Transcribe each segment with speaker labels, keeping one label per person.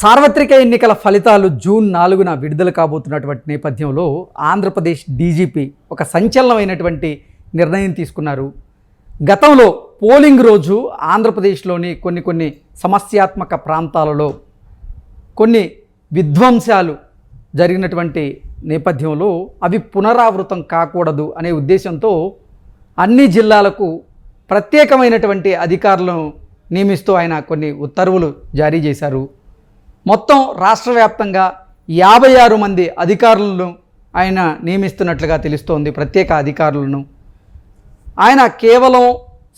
Speaker 1: సార్వత్రిక ఎన్నికల ఫలితాలు జూన్ 4న విడుదల కాబోతున్నటువంటి నేపథ్యంలో ఆంధ్రప్రదేశ్ డీజీపీ ఒక సంచలనమైనటువంటి నిర్ణయం తీసుకున్నారు. గతంలో పోలింగ్ రోజు ఆంధ్రప్రదేశ్లోని కొన్ని సమస్యాత్మక ప్రాంతాలలో కొన్ని విధ్వంసాలు జరిగినటువంటి నేపథ్యంలో అవి పునరావృతం కాకూడదు అనే ఉద్దేశంతో అన్ని జిల్లాలకు ప్రత్యేకమైనటువంటి అధికారులను నియమిస్తూ ఆయన కొన్ని ఉత్తర్వులు జారీ చేశారు. మొత్తం రాష్ట్ర వ్యాప్తంగా 56 మంది అధికారులను ఆయన నియమిస్తున్నట్లుగా తెలుస్తోంది. ప్రత్యేక అధికారులను ఆయన కేవలం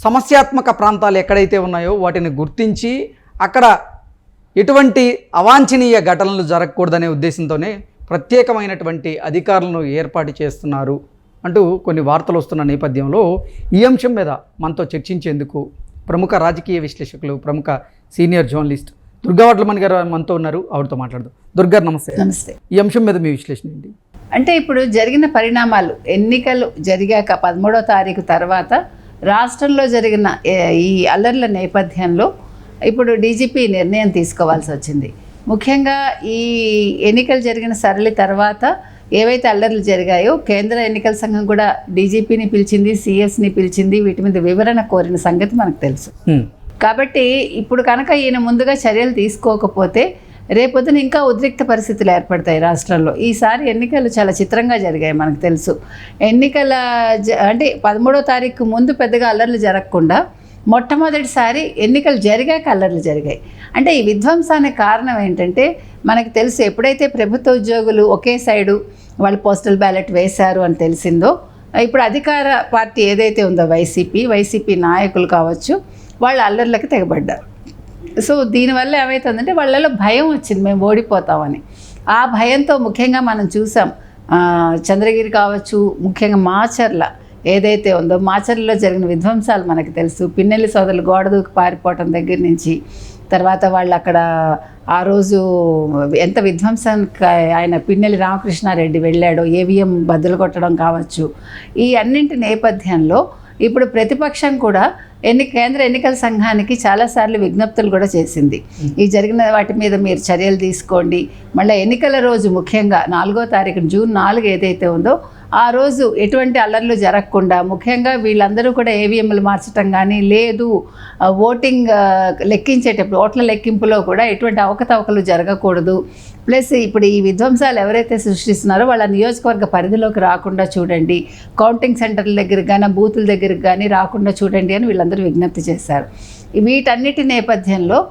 Speaker 1: సమస్యాత్మక ప్రాంతాలు ఎక్కడైతే ఉన్నాయో వాటిని గుర్తించి అక్కడ ఎటువంటి అవాంఛనీయ ఘటనలు జరగకూడదనే ఉద్దేశంతోనే ప్రత్యేకమైనటువంటి అధికారులను ఏర్పాటు చేస్తున్నారు అంటూ కొన్ని వార్తలు వస్తున్న నేపథ్యంలో ఈ అంశం మీద మనతో చర్చించేందుకు ప్రముఖ రాజకీయ విశ్లేషకులు, ప్రముఖ సీనియర్ జర్నలిస్ట్ దుర్గా వడ్లమణి గారు మనతో ఉన్నారు. ఆవిడతో మాట్లాడదాం. దుర్గా నమస్తే.
Speaker 2: నమస్తే.
Speaker 1: ఈ అంశం మీద మీ విశ్లేషణ ఏంటి?
Speaker 2: అంటే ఇప్పుడు జరిగిన పరిణామాలు, ఎన్నికలు జరిగాక 13వ తారీఖు తర్వాత రాష్ట్రంలో జరిగిన ఈ అల్లర్ల నేపథ్యంలో ఇప్పుడు డీజీపీ నిర్ణయం తీసుకోవాల్సి వచ్చింది. ముఖ్యంగా ఈ ఎన్నికలు జరిగిన సరళి తర్వాత ఏవైతే అల్లర్లు జరిగాయో కేంద్ర ఎన్నికల సంఘం కూడా డీజీపీని పిలిచింది, సిఎస్ని పిలిచింది, వీటి మీద వివరణ కోరిన సంగతి మనకు తెలుసు. కాబట్టి ఇప్పుడు కనుక ఈయన ముందుగా చర్యలు తీసుకోకపోతే రేపొద్దున ఇంకా ఉద్రిక్త పరిస్థితులు ఏర్పడతాయి రాష్ట్రంలో. ఈసారి ఎన్నికలు చాలా చిత్రంగా జరిగాయి, మనకు తెలుసు. ఎన్నికల అంటే 13వ తారీఖు ముందు పెద్దగా అల్లర్లు జరగకుండా మొట్టమొదటిసారి ఎన్నికలు జరిగాక అల్లర్లు జరిగాయి. అంటే ఈ విధ్వంసానికి కారణం ఏంటంటే మనకు తెలుసు, ఎప్పుడైతే ప్రభుత్వ ఉద్యోగులు ఒకే సైడు వాళ్ళు పోస్టల్ బ్యాలెట్ వేశారు అని తెలిసిందో, ఇప్పుడు అధికార పార్టీ ఏదైతే ఉందో వైసీపీ నాయకులు కావచ్చు, వాళ్ళు అల్లర్లకు తెగబడ్డారు. సో దీనివల్ల ఏమవుతుందంటే వాళ్ళలో భయం వచ్చింది, మేము ఓడిపోతామని. ఆ భయంతో ముఖ్యంగా మనం చూసాం, చంద్రగిరి కావచ్చు, ముఖ్యంగా మాచర్ల ఏదైతే ఉందో మాచర్లలో జరిగిన విధ్వంసాలు మనకు తెలుసు. పిన్నెల్లి సోదరులు గోడ దూకి పారిపోవటం దగ్గర నుంచి తర్వాత వాళ్ళు అక్కడ ఆ రోజు ఎంత విధ్వంసానికి ఆయన పిన్నెల్లి రామకృష్ణారెడ్డి వెళ్ళాడో, ఏవిఎం బద్దలు కొట్టడం కావచ్చు. ఈ అన్నింటి నేపథ్యంలో ఇప్పుడు ప్రతిపక్షం కూడా కేంద్ర ఎన్నికల సంఘానికి చాలాసార్లు విజ్ఞప్తులు కూడా చేసింది. ఈ జరిగిన వాటి మీద మీరు చర్యలు తీసుకోండి. మళ్ళీ ఎన్నికల రోజు ముఖ్యంగా 4వ తారీఖు జూన్ 4 ఏదైతే ఉందో ఆ రోజు ఎటువంటి అల్లర్లు జరగకుండా ముఖ్యంగా వీళ్ళందరూ కూడా ఏవిఎంలు మార్చడం కానీ, లేదు ఓటింగ్ లెక్కించేటప్పుడు ఓట్ల లెక్కింపులో కూడా ఎటువంటి అవకతవకలు జరగకూడదు. ప్లస్ ఇప్పుడు ఈ విధ్వంసాలు ఎవరైతే సృష్టిస్తున్నారో వాళ్ళ నియోజకవర్గ పరిధిలోకి రాకుండా చూడండి, కౌంటింగ్ సెంటర్ల దగ్గరికి కానీ బూతుల దగ్గరికి కానీ రాకుండా చూడండి అని వీళ్ళందరూ విజ్ఞప్తి చేశారు. వీటన్నిటి నేపథ్యంలో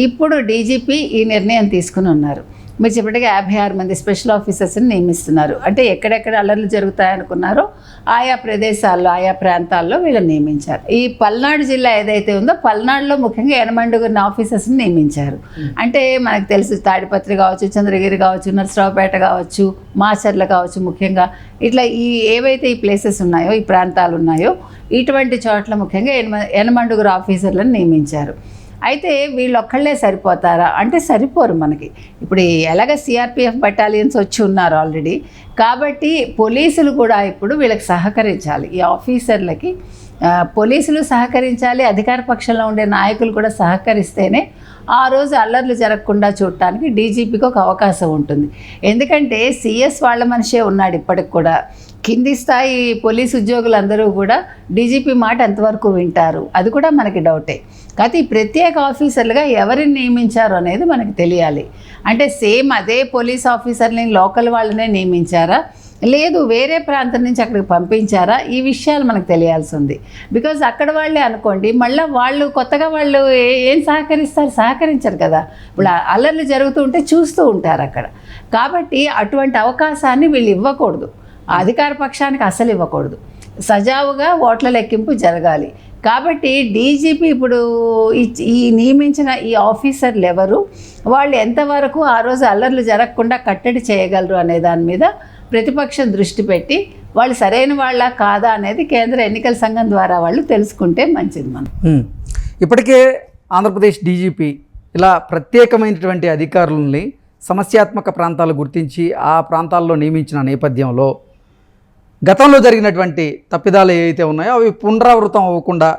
Speaker 2: ఇప్పుడు డీజీపీ ఈ నిర్ణయం తీసుకుని ఉన్నారు. మీరు చెప్పినట్టుగా 56 మంది స్పెషల్ ఆఫీసర్స్ని నియమిస్తున్నారు. అంటే ఎక్కడెక్కడ అల్లర్లు జరుగుతాయనుకున్నారో ఆయా ప్రదేశాల్లో, ఆయా ప్రాంతాల్లో వీళ్ళని నియమించారు. ఈ పల్నాడు జిల్లా ఏదైతే ఉందో పల్నాడులో ముఖ్యంగా 80 ఆఫీసర్స్ని నియమించారు. అంటే మనకు తెలుసు, తాడిపత్రి కావచ్చు, చంద్రగిరి కావచ్చు, నరసరావుపేట కావచ్చు, మాచర్ల కావచ్చు, ముఖ్యంగా ఇట్లా ఈ ఏవైతే ఈ ప్లేసెస్ ఉన్నాయో, ఈ ప్రాంతాలు ఉన్నాయో, ఇటువంటి చోట్ల ముఖ్యంగా 80 ఆఫీసర్లను నియమించారు. అయితే వీళ్ళొక్కళ్ళే సరిపోతారా అంటే సరిపోరు. మనకి ఇప్పుడు ఎలాగ సిఆర్పిఎఫ్ బటాలియన్స్ వచ్చి ఉన్నారు ఆల్రెడీ. కాబట్టి పోలీసులు కూడా ఇప్పుడు వీళ్ళకి సహకరించాలి. ఈ ఆఫీసర్లకి పోలీసులు సహకరించాలి, అధికార పక్షంలో ఉండే నాయకులు కూడా సహకరిస్తేనే ఆ రోజు అల్లర్లు జరగకుండా చూడటానికి డీజీపీకి ఒక అవకాశం ఉంటుంది. ఎందుకంటే సిఎస్ వాళ్ళ మనిషే ఉన్నాడు ఇప్పటికి కూడా. కింది స్థాయి పోలీసు ఉద్యోగులందరూ కూడా డీజీపీ మాట ఎంతవరకు వింటారు అది కూడా మనకి డౌటే. కాకపోతే ఈ ప్రత్యేక ఆఫీసర్లుగా ఎవరిని నియమించారు అనేది మనకు తెలియాలి. అంటే సేమ్ అదే పోలీస్ ఆఫీసర్ని లోకల్ వాళ్ళనే నియమించారా, లేదు వేరే ప్రాంతం నుంచి అక్కడికి పంపించారా, ఈ విషయాలు మనకు తెలియాల్సి ఉంది. బికాజ్ అక్కడ వాళ్ళే అనుకోండి, మళ్ళీ వాళ్ళు కొత్తగా వాళ్ళు ఏం సహకరించరు కదా. ఇప్పుడు అల్లర్లు జరుగుతూ ఉంటే చూస్తూ ఉంటారు అక్కడ. కాబట్టి అటువంటి అవకాశాన్ని వీళ్ళు ఇవ్వకూడదు, అధికార పక్షానికి అసలు ఇవ్వకూడదు. సజావుగా ఓట్ల లెక్కింపు జరగాలి. కాబట్టి డీజీపీ ఇప్పుడు ఈ నియమించిన ఈ ఆఫీసర్లు ఎవరు, వాళ్ళు ఎంతవరకు ఆ రోజు అల్లర్లు జరగకుండా కట్టడి చేయగలరు అనే దాని మీద ప్రతిపక్షం దృష్టి పెట్టి వాళ్ళు సరైన వాళ్ళ కాదా అనేది కేంద్ర ఎన్నికల సంఘం ద్వారా వాళ్ళు తెలుసుకుంటే మంచిది. మనం
Speaker 1: ఇప్పటికే ఆంధ్రప్రదేశ్ డీజీపీ ఇలా ప్రత్యేకమైనటువంటి అధికారులని సమస్యాత్మక ప్రాంతాలు గుర్తించి ఆ ప్రాంతాల్లో నియమించిన నేపథ్యంలో గతంలో జరిగినటువంటి తప్పిదాలు ఏవైతే ఉన్నాయో అవి పునరావృతం అవ్వకుండా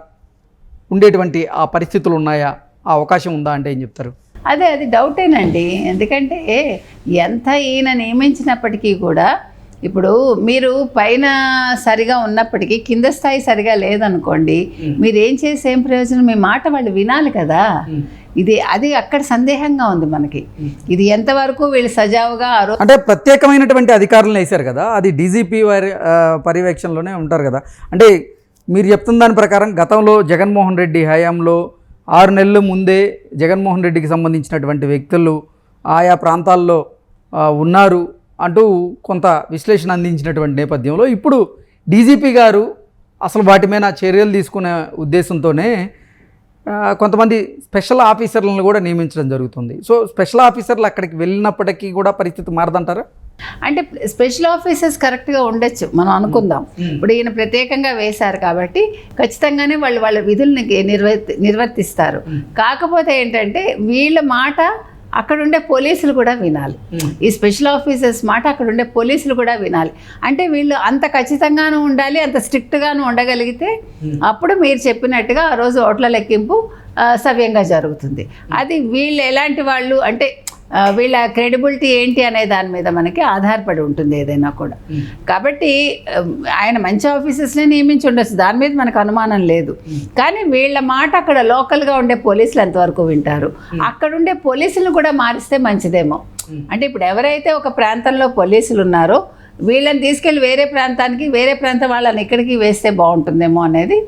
Speaker 1: ఉండేటువంటి ఆ పరిస్థితులు ఉన్నాయా, ఆ అవకాశం ఉందా అంటే ఏం చెప్తారు?
Speaker 2: అది డౌటేనండి. ఎందుకంటే ఎంత ఈయన నియమించినప్పటికీ కూడా ఇప్పుడు మీరు పైన సరిగా ఉన్నప్పటికీ కింద స్థాయి సరిగా లేదనుకోండి, మీరు ఏం చేసి ఏం ప్రయోజనం? మీ మాట వాళ్ళు వినాలి కదా. అది అక్కడ సందేహంగా ఉంది మనకి. ఇది ఎంతవరకు వీళ్ళు సజావుగా
Speaker 1: అంటే ప్రత్యేకమైనటువంటి అధికారులను వేశారు కదా, అది డీజీపీ వారి పర్యవేక్షణలోనే ఉంటారు కదా. అంటే మీరు చెప్తున్న దాని ప్రకారం గతంలో జగన్మోహన్ రెడ్డి హయాంలో 6 నెలల ముందే జగన్మోహన్ రెడ్డికి సంబంధించినటువంటి వ్యక్తులు ఆయా ప్రాంతాల్లో ఉన్నారు అంటూ కొంత విశ్లేషణ అందించినటువంటి నేపథ్యంలో ఇప్పుడు డీజీపీ గారు అసలు వాటి మీద చర్యలు తీసుకునే ఉద్దేశంతోనే కొంతమంది స్పెషల్ ఆఫీసర్లను కూడా నియమించడం జరుగుతుంది. సో స్పెషల్ ఆఫీసర్లు అక్కడికి వెళ్ళినప్పటికీ కూడా పరిస్థితి మారదంటారా?
Speaker 2: అంటే స్పెషల్ ఆఫీసర్స్ కరెక్ట్గా ఉండొచ్చు, మనం అనుకుందాం. ఇప్పుడు ఈయన ప్రత్యేకంగా వేశారు కాబట్టి ఖచ్చితంగానే వాళ్ళ విధుల్ని నిర్వర్తిస్తారు. కాకపోతే ఏంటంటే వీళ్ళ మాట అక్కడుండే పోలీసులు కూడా వినాలి. ఈ స్పెషల్ ఆఫీసర్స్ మాట అక్కడుండే పోలీసులు కూడా వినాలి. అంటే వీళ్ళు అంత ఖచ్చితంగానూ ఉండాలి, అంత స్ట్రిక్ట్గాను ఉండగలిగితే అప్పుడు మీరు చెప్పినట్టుగా ఆ రోజు ఓట్ల లెక్కింపు సవ్యంగా జరుగుతుంది. అది వీళ్ళు ఎలాంటి వాళ్ళు అంటే వీళ్ళ క్రెడిబిలిటీ ఏంటి అనే దాని మీద మనకి ఆధారపడి ఉంటుంది ఏదైనా కూడా. కాబట్టి ఆయన మంచి ఆఫీసర్స్నే నియమించి ఉండొచ్చు, దాని మీద మనకు అనుమానం లేదు. కానీ వీళ్ళ మాట అక్కడ లోకల్గా ఉండే పోలీసులు ఎంతవరకు వింటారు? అక్కడ ఉండే పోలీసులను కూడా మారిస్తే మంచిదేమో. అంటే ఇప్పుడు ఎవరైతే ఒక ప్రాంతంలో పోలీసులు ఉన్నారో వీళ్ళని తీసుకెళ్ళి వేరే ప్రాంతం వాళ్ళని ఇక్కడికి వేస్తే బాగుంటుందేమో అనేది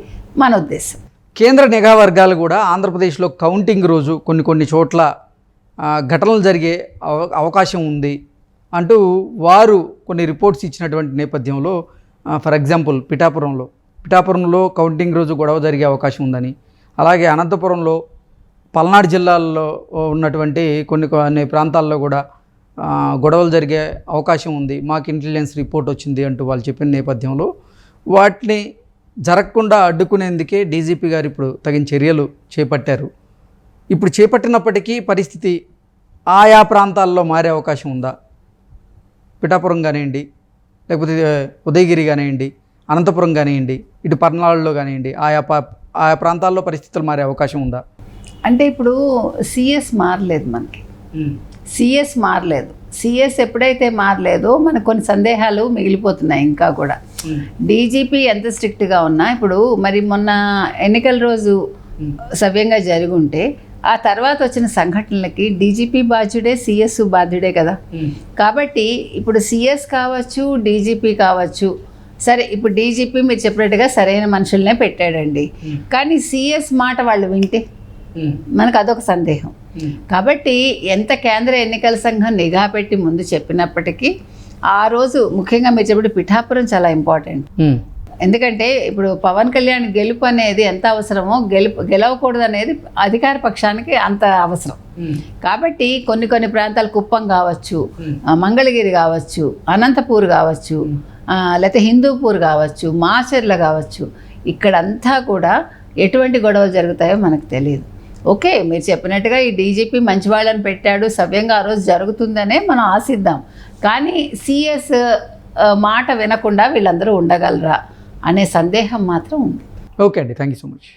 Speaker 2: మన ఉద్దేశం.
Speaker 1: కేంద్ర నిఘా వర్గాలు కూడా ఆంధ్రప్రదేశ్లో కౌంటింగ్ రోజు కొన్ని చోట్ల ఘటనలు జరిగే అవకాశం ఉంది అంటూ వారు కొన్ని రిపోర్ట్స్ ఇచ్చినటువంటి నేపథ్యంలో ఫర్ ఎగ్జాంపుల్ పిఠాపురంలో కౌంటింగ్ రోజు గొడవ జరిగే అవకాశం ఉందని, అలాగే అనంతపురంలో పల్నాడు జిల్లాల్లో ఉన్నటువంటి కొన్ని ప్రాంతాల్లో కూడా గొడవలు జరిగే అవకాశం ఉంది, మాకు ఇంటెలిజెన్స్ రిపోర్ట్ వచ్చింది అంటూ వాళ్ళు చెప్పిన నేపథ్యంలో వాటిని జరగకుండా అడ్డుకునేందుకే డీజీపీ గారు ఇప్పుడు తగిన చర్యలు చేపట్టారు. ఇప్పుడు చేపట్టినప్పటికీ పరిస్థితి ఆయా ప్రాంతాల్లో మారే అవకాశం ఉందా? పిఠాపురం కానివ్వండి, లేకపోతే ఉదయగిరి కానివ్వండి, అనంతపురం కానివ్వండి, ఇటు పర్నాడులో కానివ్వండి, ఆయా ప్రాంతాల్లో పరిస్థితులు మారే అవకాశం ఉందా?
Speaker 2: అంటే ఇప్పుడు సిఎస్ మారలేదు, మనకి సిఎస్ మారలేదు. సిఎస్ ఎప్పుడైతే మారలేదో మనకు కొన్ని సందేహాలు మిగిలిపోతున్నాయి ఇంకా కూడా. డీజీపీ ఎంత స్ట్రిక్ట్గా ఉన్నా ఇప్పుడు మరి మొన్న ఎన్నికల రోజు సవ్యంగా జరిగి ఉంటే ఆ తర్వాత వచ్చిన సంఘటనలకి డీజీపీ బాధ్యుడే, సిఎస్ బాధ్యుడే కదా. కాబట్టి ఇప్పుడు సిఎస్ కావచ్చు, డీజీపీ కావచ్చు, సరే ఇప్పుడు డీజీపీ మీరు చెప్పినట్టుగా సరైన మనుషులనే పెట్టాడండి, కానీ సిఎస్ మాట వాళ్ళు వింటే మనకు అదొక సందేహం. కాబట్టి ఎంత కేంద్ర ఎన్నికల సంఘం నిఘా పెట్టి ముందు చెప్పినప్పటికీ ఆ రోజు ముఖ్యంగా మీరు చెప్పిన పిఠాపురం చాలా ఇంపార్టెంట్. ఎందుకంటే ఇప్పుడు పవన్ కళ్యాణ్ గెలుపు అనేది ఎంత అవసరమో గెలవకూడదు అనేది అధికార పక్షానికి అంత అవసరం. కాబట్టి కొన్ని ప్రాంతాలు కుప్పం కావచ్చు, మంగళగిరి కావచ్చు, అనంతపూర్ కావచ్చు, లేకపోతే హిందూపూర్ కావచ్చు, మాచర్ల కావచ్చు, ఇక్కడంతా కూడా ఎటువంటి గొడవలు జరుగుతాయో మనకు తెలియదు. ఓకే, మీరు చెప్పినట్టుగా ఈ డీజీపీ మంచి వాళ్ళని పెట్టాడు, సవ్యంగా ఆ రోజు జరుగుతుందనే మనం ఆశిద్దాం. కానీ సిఎస్ మాట వినకుండా వీళ్ళందరూ ఉండగలరా అనే సందేహం మాత్రం ఉంది.
Speaker 1: ఓకే అండి, థ్యాంక్ యూ సో మచ్.